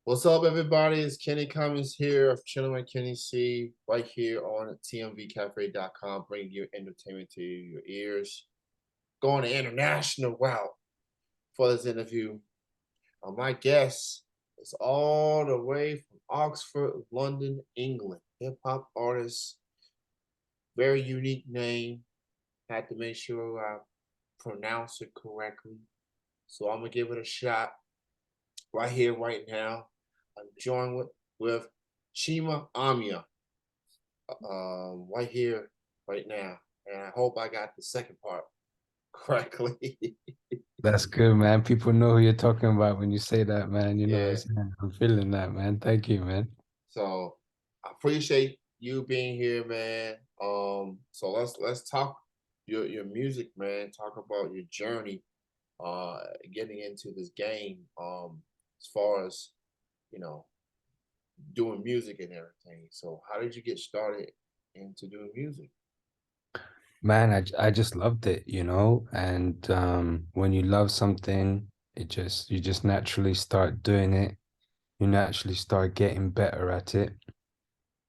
What's up, everybody? It's Kenny Cummins here of China Anya C, right here on tmvcafe.com, bringing you entertainment to your ears. Going the international route for this interview. My guest is all the way from Oxford, London, England. Hip hop artist, very unique name. Had to make sure I pronounce it correctly. So I'm gonna give it a shot right here, right now. I'm joined with Chima Anya, right here, right now. And I hope I got the second part correctly. That's good, man. People know who you're talking about when you say that, man. You know what I'm Yeah. saying? I'm feeling that, man. Thank you, man. So I appreciate you being here, man. So let's talk your music, man. Talk about your journey, getting into this game. As far as you know, doing music and everything. So how did you get started into doing music? Man, I just loved it, you know? And when you love something, you just naturally start doing it. You naturally start getting better at it.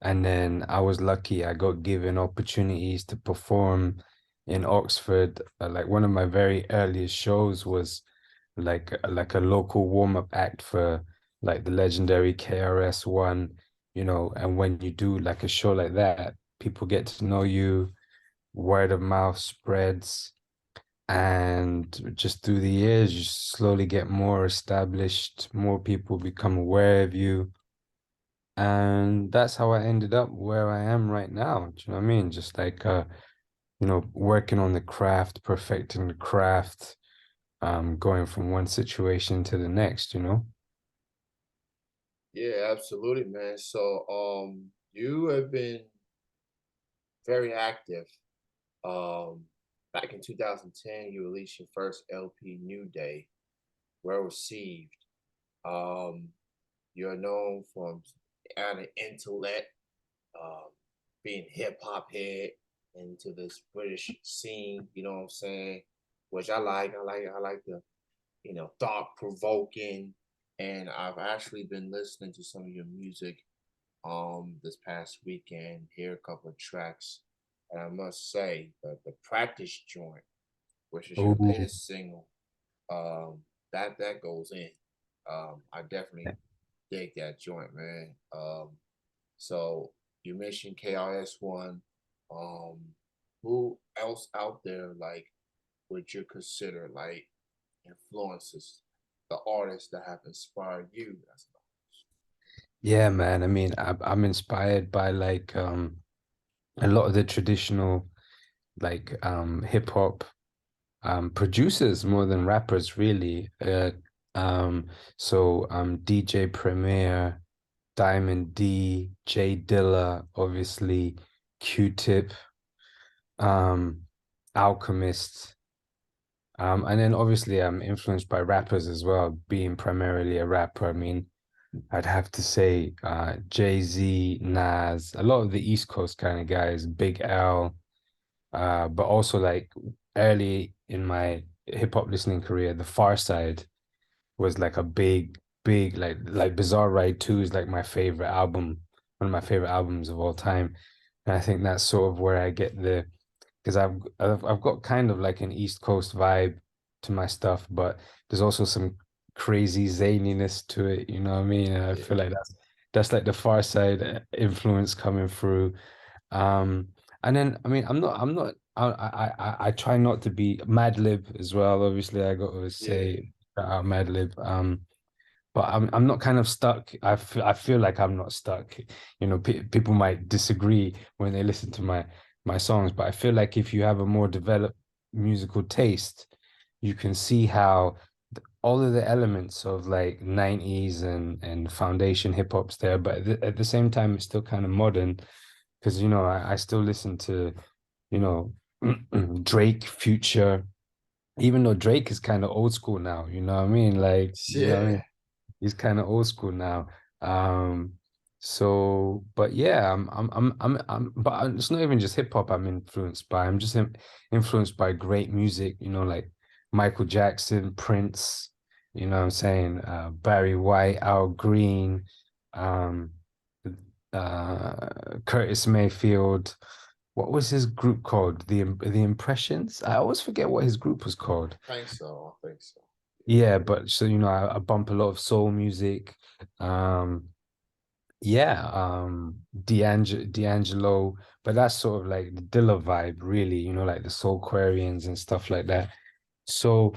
And then I was lucky I got given opportunities to perform in Oxford. Like one of my very earliest shows was like a local warm-up act for like the legendary KRS-One, you know, and when you do like a show like that, people get to know you, word of mouth spreads, and just through the years, you slowly get more established, more people become aware of you. And that's how I ended up where I am right now. Do you know what I mean? Just like you know, working on the craft, perfecting the craft, going from one situation to the next, you know? Yeah, absolutely, man. So, you have been very active. Um, Back in 2010, you released your first LP, New Day, well received. Um, you're known for adding intellect, um, being hip hop head into this British scene. You know what I'm saying? Which I like. I like the thought provoking. And I've actually been listening to some of your music this past weekend, hear a couple of tracks. And I must say that the practice joint, which is your Oh, latest single, that goes in. I definitely dig that joint, man. So you mentioned KRS-One. Um, who else out there like would you consider like influences, the artists that have inspired you as an yeah, man. I mean, I'm inspired by like a lot of the traditional like hip hop producers more than rappers really. Um DJ Premier, Diamond D, Jay Dilla, obviously Q-Tip, um Alchemist. And then obviously I'm influenced by rappers as well, being primarily a rapper. I mean, I'd have to say Jay-Z, Nas, a lot of the East Coast kind of guys, Big L, but also like early in my hip hop listening career, The Far Side was like a big like Bizarre Ride 2 is like my favorite album, one of my favorite albums of all time. And I think that's sort of where I get the because I've got kind of like an East Coast vibe to my stuff, but there's also some crazy zaniness to it, you know what I mean? And I artist? feel like that's like the Far Side influence coming through. Um, and then I mean I'm not I try not to be Madlib as well. Obviously, I got to Yeah, yeah, say shout out Madlib. But I'm not kind of stuck. I feel like I'm not stuck. You know, pe people might disagree when they listen to my songs, but I feel like if you have a more developed musical taste, you can see how all of the elements of like 90s and foundation hip hop's there, but at the same time, it's still kind of modern because you know I still listen to you know Drake, Future, even though Drake is kind of old school now. You know what I mean? Like you know what I yeah. mean? He's kind of old school now. Um, so, but yeah, but it's not even just hip hop I'm influenced by. I'm just influenced by great music, you know, like Michael Jackson, Prince, You know what I'm saying? Barry White, Al Green, um, Curtis Mayfield. What was his group called? The Impressions? I always forget what his group was called. I think so. I think so. Yeah, but so you know, I bump a lot of soul music. Um, yeah, D'Angelo, but that's sort of like the Dilla vibe, really, you know, like the Soulquarians and stuff like that. So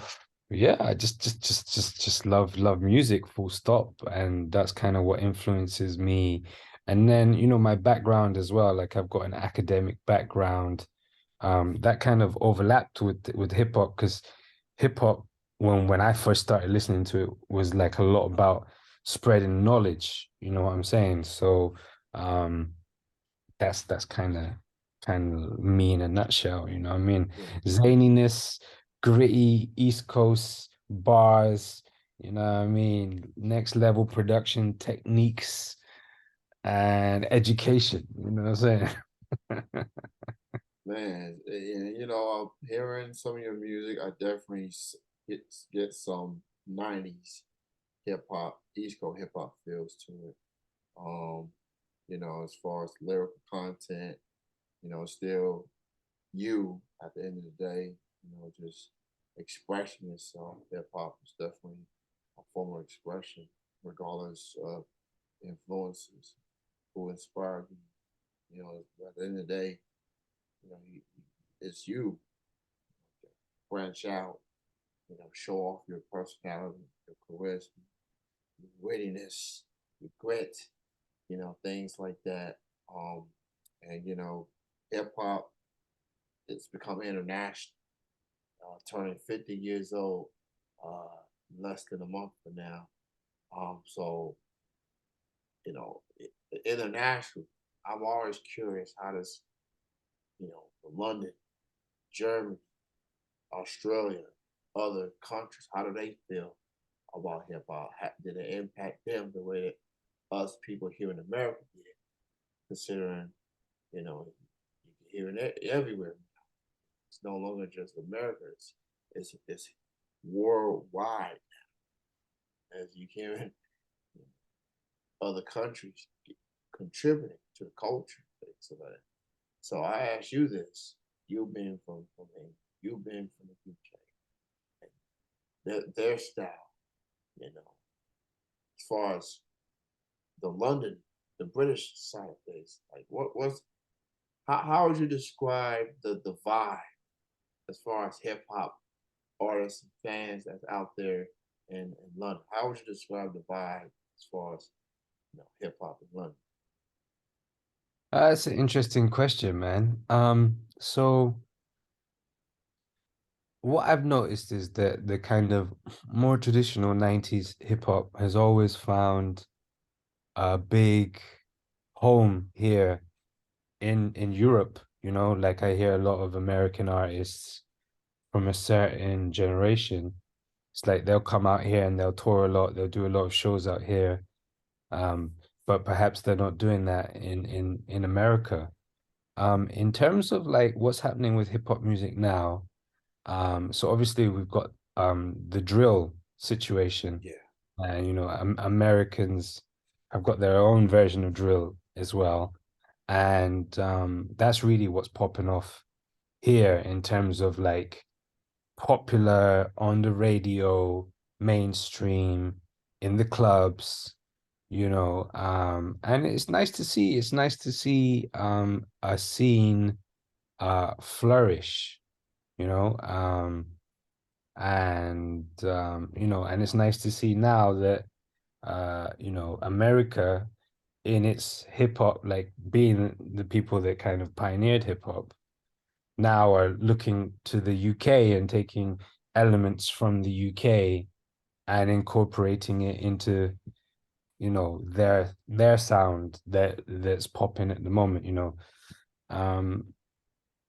yeah, I just love music, full stop. And that's kind of what influences me. And then, you know, my background as well, like I've got an academic background, that kind of overlapped with hip hop because hip hop when I first started listening to it was like a lot about spreading knowledge, you know what I'm saying? So um that's kind of me in a nutshell, you know what I mean? Yeah. Zaniness, gritty East Coast bars, you know what I mean? Next level production techniques and education, you know what I'm saying? Man, and hearing some of your music, I definitely get some '90s hip hop, East Coast hip hop feels to it. Um, as far as lyrical content, still you at the end of the day, just expressing yourself. Hip hop is definitely a form of expression, regardless of influences who inspired you. At the end of the day, it's you. Branch out, show off your personality, your charisma, your wittiness, your grit, things like that. Um, and hip hop, it's become international. Turning 50 years old, less than a month from now. So international. I'm always curious how does London, Germany, Australia, other countries, how do they feel about hip hop? Did it impact them the way that us people here in America did? Considering, you can hear it everywhere. It's no longer just America. It's worldwide as you hear other countries contributing to the culture. So so I ask you this: you've been from England, you've been from the UK, and their style, as far as the London, the British side of things, like what's how would you describe the vibe as far as hip hop artists and fans that's out there in London? How would you describe the vibe as far as hip hop in London? That's an interesting question, man. So what I've noticed is that the kind of more traditional 90s hip hop has always found a big home here in Europe, you know, like I hear a lot of American artists from a certain generation. It's like they'll come out here and they'll tour a lot, they'll do a lot of shows out here. Um, but perhaps they're not doing that in America. In terms of like what's happening with hip hop music now, so obviously we've got the drill situation, Yeah, and you know, Americans have got their own version of drill as well, and that's really what's popping off here in terms of like popular on the radio, mainstream, in the clubs, you know, and it's nice to see. It's nice to see a scene flourish, you know, you know, and it's nice to see now that you know, America in its hip hop, like being the people that kind of pioneered hip hop, now are looking to the UK and taking elements from the UK and incorporating it into, you know, their sound that's popping at the moment, you know. Um,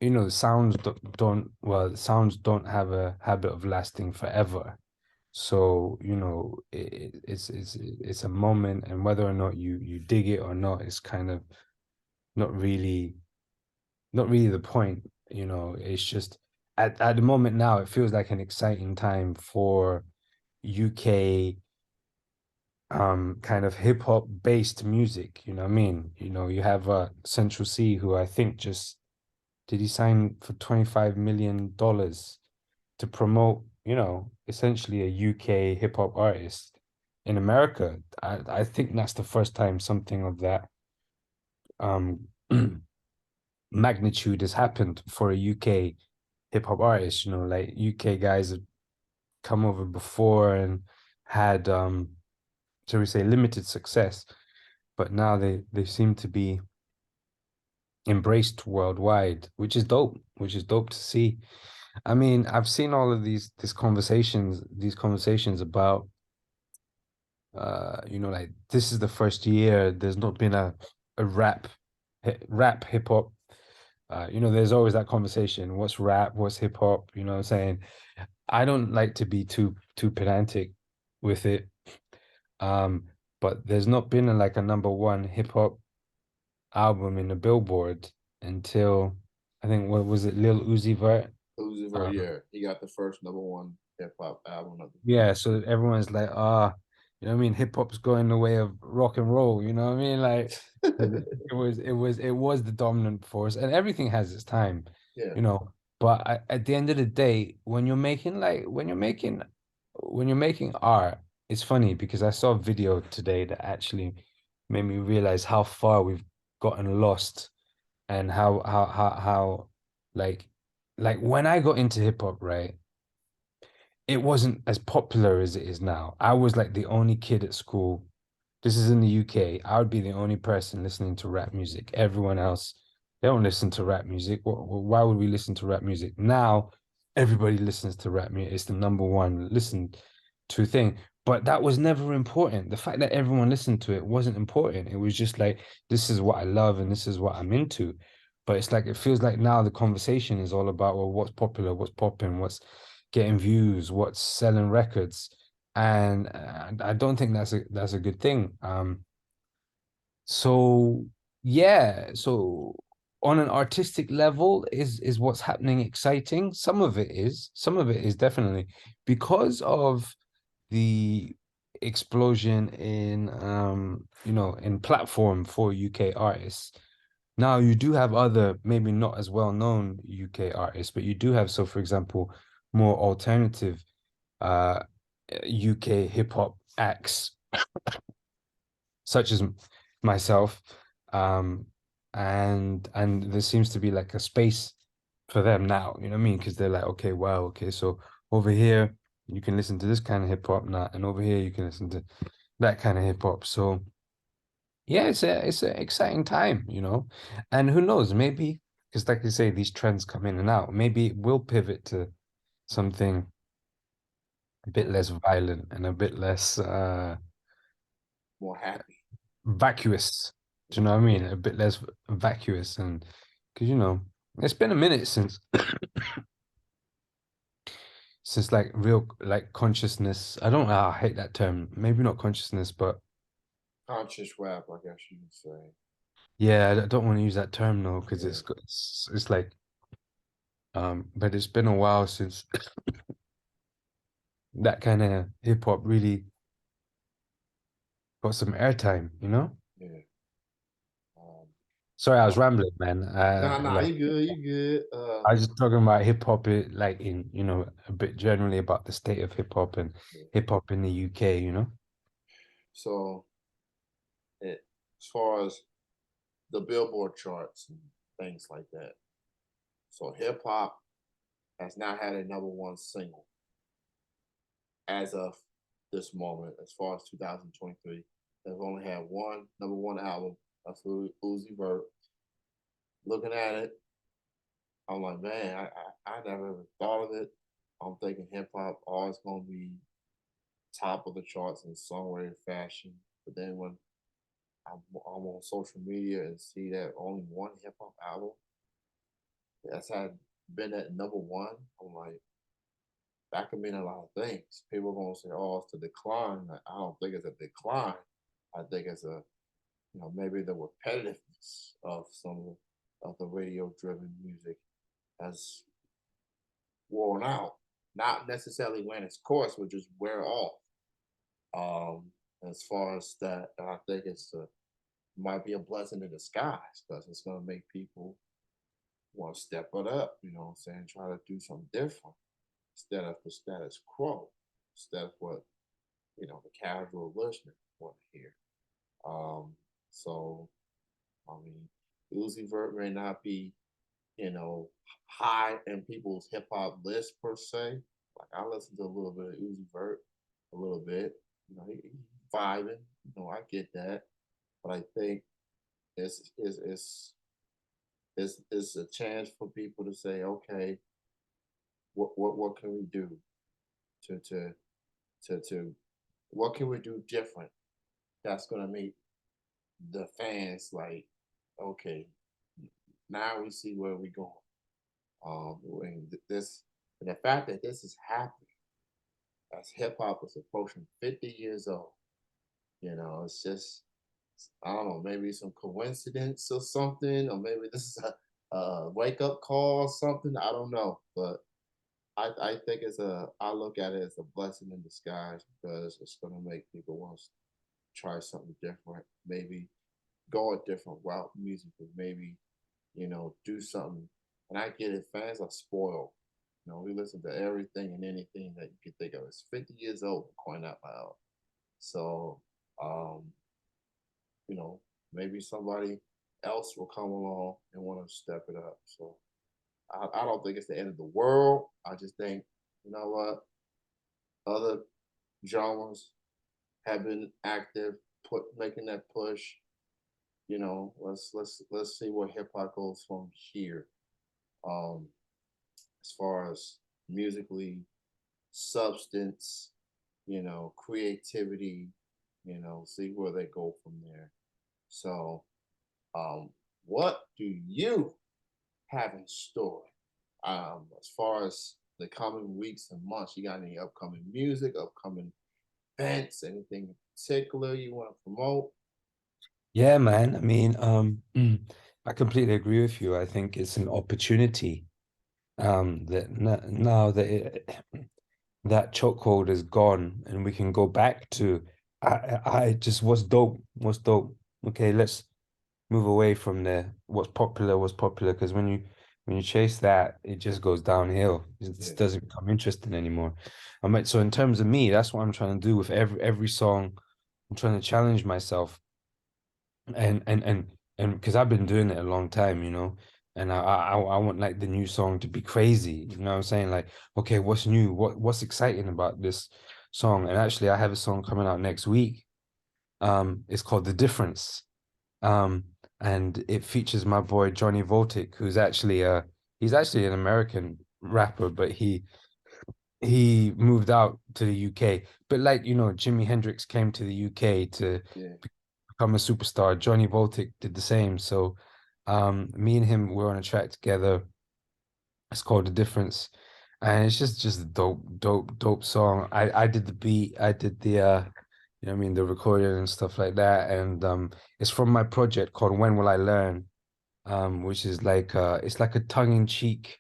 you know, the sounds don't well, the sounds don't have a habit of lasting forever. So, you know, it's a moment, and whether or not you dig it or not is kind of not really not really the point, you know. It's just at the moment now it feels like an exciting time for, UK kind of hip hop based music, you know what I mean? You know, you have Central C, who I think just did he sign for $25 million to promote, you know, essentially a UK hip hop artist in America. I think that's the first time something of that um magnitude has happened for a UK hip hop artist. You know, like UK guys have come over before and had shall we say limited success, but now they seem to be embraced worldwide, which is dope to see. I mean, I've seen all of these conversations about you know, like this is the first year there's not been a rap hip hop. You know, there's always that conversation. What's rap? What's hip hop? You know what I'm saying? I don't like to be too pedantic with it. Um, but there's not been like a number one hip hop album in the Billboard until I think what was it, Lil Uzi Vert? Uzi Vert, Um, yeah, he got the first number one hip hop album of the year. yeah, so everyone's like, you know what I mean? Hip hop's going the way of rock and roll, you know what I mean? Like it was the dominant force, and everything has its time, Yeah, you know. But at the end of the day, when you're making art, it's funny because I saw a video today that actually made me realize how far we've gotten lost and how like like when I got into hip hop, right? It wasn't as popular as it is now. I was like the only kid at school. This is in the UK. I would be the only person listening to rap music. Everyone else, they don't listen to rap music. Why would we listen to rap music? Now, everybody listens to rap music. It's the number one listened to thing. But that was never important. The fact that everyone listened to it wasn't important. It was just like, this is what I love and this is what I'm into. But it's like, it feels like now the conversation is all about, well, what's popular, what's popping, what's getting views, what's selling records, and I don't think that's a good thing. So yeah, so on an artistic level, is what's happening exciting? Some of it is definitely because of the explosion in you know, in platform for UK artists. Now you do have other maybe not as well known UK artists, but you do have, so for example, more alternative uh UK hip hop acts such as myself. Um and there seems to be like a space for them now, you know what I mean? Because they're like, okay, wow, okay, so over here you can listen to this kind of hip hop now, and over here you can listen to that kind of hip hop. So yeah, it's an exciting time, you know. And who knows, maybe because like you say, these trends come in and out. Maybe it will pivot to something a bit less violent and a bit less more happy. vacuous. Do you know what I mean? A bit less vacuous, and because you know, it's been a minute since like real like consciousness. I don't I hate that term. Maybe not consciousness, but Conscious rap, I guess you could say. yeah, I don't want to use that term though because Yeah, it's like but it's been a while since that kind of hip hop really got some airtime, you know? yeah. Um, Sorry, I was oh, rambling, man. nah, Like you good, you good. I was just talking about hip hop, like in, you know, a bit generally about the state of hip hop and Yeah. hip hop in the UK, you know? So, as far as the Billboard charts and things like that, so hip hop has not had a number one single as of this moment, as far as 2023. They've only had one number one album. That's Uzi Vert. Looking at it, I'm like, man, I never even thought of it. I'm thinking hip hop always gonna be top of the charts in some way or fashion. But then when I'm on social media and see that only one hip hop album that's had been at number one, I'm like, that could mean a lot of things. People are gonna say, "Oh, it's a decline." I don't think it's a decline. I think it's a, maybe the repetitiveness of some of the radio-driven music has worn out. not necessarily when its course will just wear off. Um, as far as that, I think might be a blessing in disguise because it's gonna make people want to step it up, you know what I'm saying? Try to do something different instead of the status quo, instead of what, the casual listener want to hear. Um, so I mean, Uzi Vert may not be, you know, high in people's hip hop list per se. Like I listen to a little bit of Uzi Vert, a little bit. He vibing. I get that, but I think it's a chance for people to say, okay, what can we do to to to what can we do different that's gonna make the fans like, okay, now we see where we're going. And the fact that this is happening as hip hop is approaching 50 years old, it's just, I don't know, maybe some coincidence or something, or maybe this is a wake up call or something. I don't know, but I think I look at it as a blessing in disguise because it's going to make people want to try something different, maybe go a different route musically, maybe, do something. And I get it, fans are spoiled. We listen to everything and anything that you can think of. It's 50 years old, going out loud. So, um, you know, maybe somebody else will come along and want to step it up. So I don't think it's the end of the world. I just think, you know what, other genres have been active, making that push. Let's see where hip hop goes from here. Um, as far as musically, substance, creativity, see where they go from there. So, um, what do you have in store as far as the coming weeks and months? You got any upcoming music, upcoming events, anything in particular you want to promote? Yeah, man. I mean, I completely agree with you. I think it's an opportunity that now that that chokehold is gone and we can go back to I just what's dope. Okay, let's move away from the what's popular because when you chase that, it just goes downhill. It just Yeah, doesn't become interesting anymore. I mean, so in terms of me, that's what I'm trying to do with every song. I'm trying to challenge myself and because I've been doing it a long time, and I want like the new song to be crazy. You know what I'm saying? Like, okay, what's new? What's exciting about this song? And actually, I have a song coming out next week. It's called The Difference. Um, and it features my boy Johnny Voltic, he's actually an American rapper, but he moved out to the UK. But like, Jimi Hendrix came to the UK to yeah, become a superstar. Johnny Voltic did the same. So me and him were on a track together. It's called The Difference. And it's just a dope song. I did the beat, I did the what I mean, the recording and stuff like that. And it's from my project called When Will I Learn? Which is like it's like a tongue-in-cheek,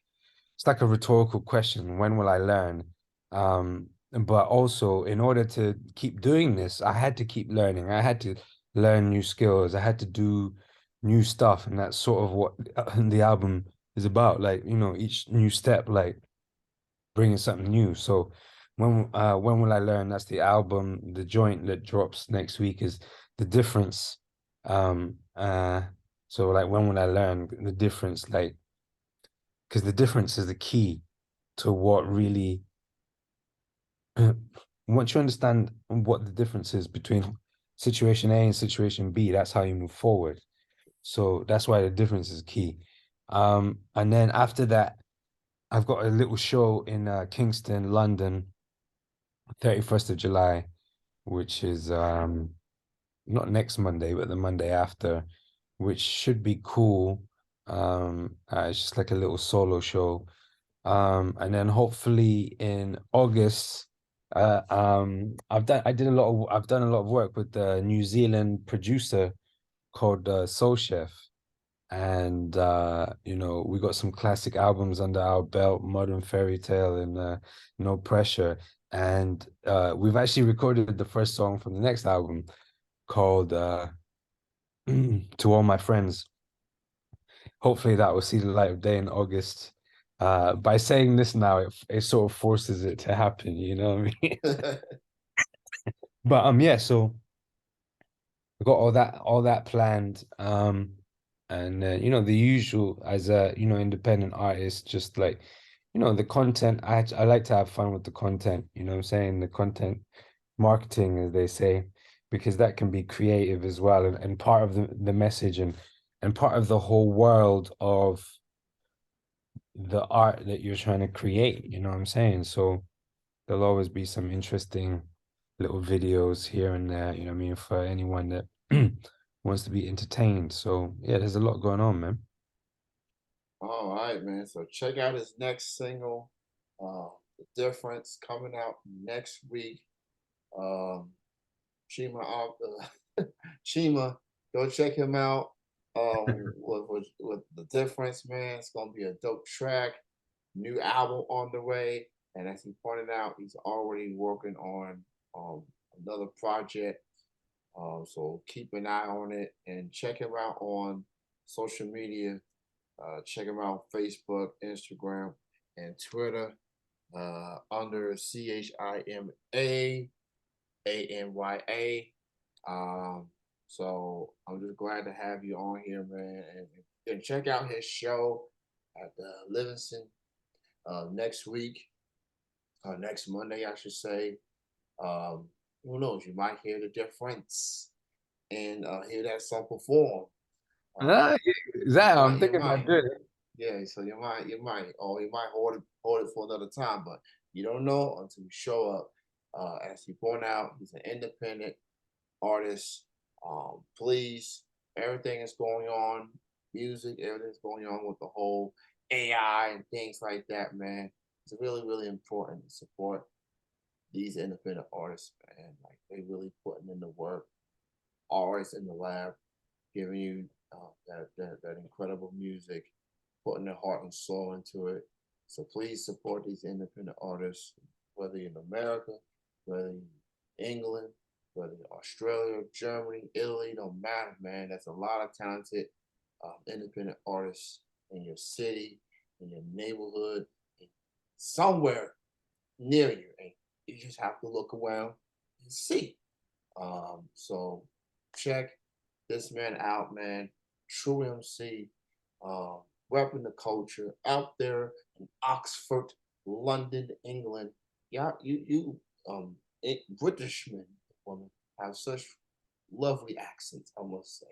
it's like a rhetorical question, when will I learn? But also in order to keep doing this, I had to keep learning. I had to learn new skills. I had to do new stuff, and that's sort of what the album is about. Like, each new step, like bringing something new. So when will I learn? That's the album. The joint that drops next week is The Difference. Um, uh, so like when will I learn the difference? Like, because the difference is the key to what really once you understand what the difference is between situation A and situation B, that's how you move forward. So that's why the difference is key. And then after that, I've got a little show in Kingston, London, 31st of July, which is not next Monday, but the Monday after, which should be cool. It's just like a little solo show. And then hopefully in August, I've done a lot of work with the New Zealand producer called Soul Chef, and you know, we got some classic albums under our belt, Modern Fairy Tale and No Pressure. And we've actually recorded the first song from the next album called To All My Friends. Hopefully that will see the light of day in August. By saying this now, it sort of forces it to happen, you know what I mean? But yeah, so we got all that planned. And you know, the usual as a, you know, independent artist, just like, you know, the content. I like to have fun with the content, you know what I'm saying? The content marketing, as they say, because that can be creative as well, and part of the message, and part of the whole world of the art that you're trying to create, you know what I'm saying? So there'll always be some interesting little videos here and there, you know what I mean, for anyone that wants to be entertained. So yeah, there's a lot going on, man. All right, man. So check out his next single, "The Difference," coming out next week. Um, Chima, Chima, go check him out. With the difference, man, it's gonna be a dope track. New album on the way, and as he pointed out, he's already working on another project. So keep an eye on it and check him out on social media. Check him out on Facebook, Instagram, and Twitter under CHIMAANYA. So I'm just glad to have you on here, man, and check out his show at Livingston next week, next Monday, I should say. Um, who knows? You might hear the difference and hear that song perform. Ah, is You that I'm might, you thinking about might, doing it. yeah. So or you might hold it for another time. But you don't know until you show up. As you point out, he's an independent artists. Please, everything is going on, music, everything's going on with the whole AI and things like that, man. It's really, really important to support these independent artists, man. Like they really putting in the work, always in the lab, giving you that incredible music, putting their heart and soul into it. So please support these independent artists, whether you're in America, whether you're in England, whether you're Australia, Germany, Italy, don't matter, man. That's a lot of talented independent artists in your city, in your neighborhood, somewhere near you. And you just have to look around and see. So check this man out, man. True MC, uh, repping the culture out there in Oxford, London, England. Yeah, Britishmen, women have such lovely accents. I must say,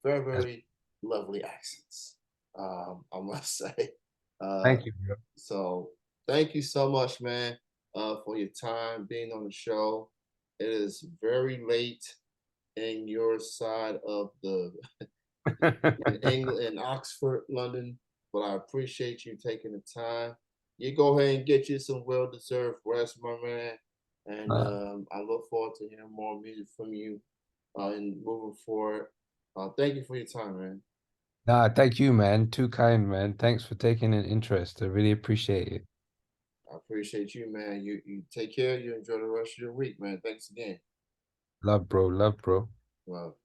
very, That's- very lovely accents. I must say. Uh, Thank you, bro. so thank you so much, man, for your time being on the show. It is very late in your side of the in England, in Oxford, London, but I appreciate you taking the time. You go ahead and get you some well-deserved rest, my man. And Uh, I look forward to hearing more music from you and moving forward. Thank you for your time, man. nah, thank you, man. Too kind, man. Thanks for taking an interest. I really appreciate it. I appreciate you, man. You take care. You enjoy the rest of your week, man. Thanks again. Love, bro. Love, bro. Well.